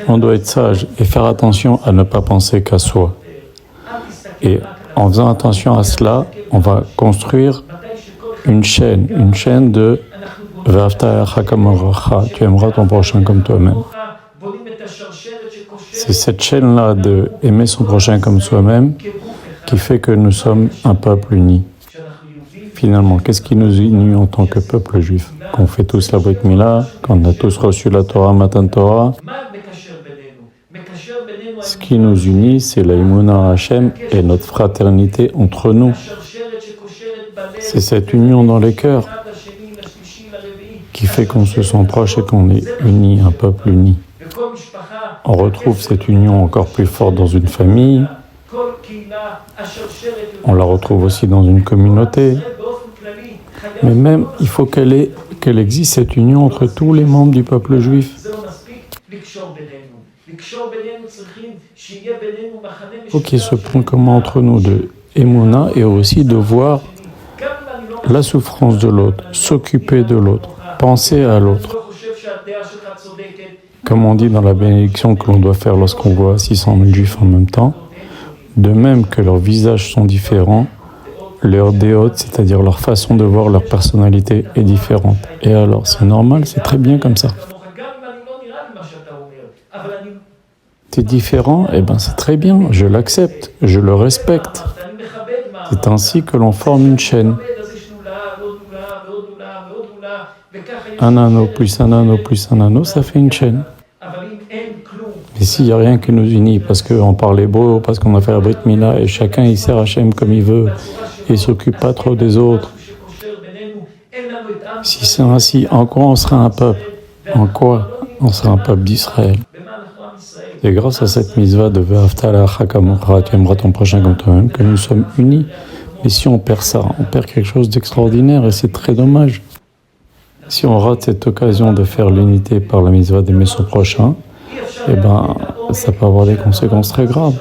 On doit être sage et faire attention à ne pas penser qu'à soi. Et en faisant attention à cela, on va construire une chaîne de Ve'afta l'irach kamorecha, tu aimeras ton prochain comme toi-même. C'est cette chaîne-là de aimer son prochain comme soi-même qui fait que nous sommes un peuple uni. Finalement, qu'est-ce qui nous unit en tant que peuple juif? Qu'on fait tous la Brit Mila, qu'on a tous reçu la Torah, Matan Torah. Ce qui nous unit, c'est la Emunah Hashem et notre fraternité entre nous. C'est cette union dans les cœurs qui fait qu'on se sent proche et qu'on est unis, un peuple uni. On retrouve cette union encore plus forte dans une famille. On la retrouve aussi dans une communauté. Mais même, il faut qu'elle existe, cette union entre tous les membres du peuple juif. Il faut qu'il y ait ce point commun entre nous de Emouna et aussi de voir la souffrance de l'autre, s'occuper de l'autre, penser à l'autre. Comme on dit dans la bénédiction que l'on doit faire lorsqu'on voit 600 000 juifs en même temps, de même que leurs visages sont différents, leur déote, c'est-à-dire leur façon de voir leur personnalité est différente. Et alors, c'est normal, c'est très bien comme ça. T'es différent, eh bien c'est très bien, je l'accepte, je le respecte. C'est ainsi que l'on forme une chaîne. Un anneau plus un anneau plus un anneau, ça fait une chaîne. Et s'il n'y a rien qui nous unit, parce qu'on parle hébreu, parce qu'on a fait la Brit Mila, et chacun il sert Hachem comme il veut, et il ne s'occupe pas trop des autres. Si c'est ainsi, en quoi on sera un peuple? En quoi on sera un peuple d'Israël? C'est grâce à cette mitzvah de Ve'afta l'irach kamorecha, tu aimeras ton prochain comme toi-même, que nous sommes unis. Mais si on perd ça, on perd quelque chose d'extraordinaire, et c'est très dommage. Si on rate cette occasion de faire l'unité par la mitzvah d'aimer son prochain, eh ben, ça peut avoir des conséquences très graves.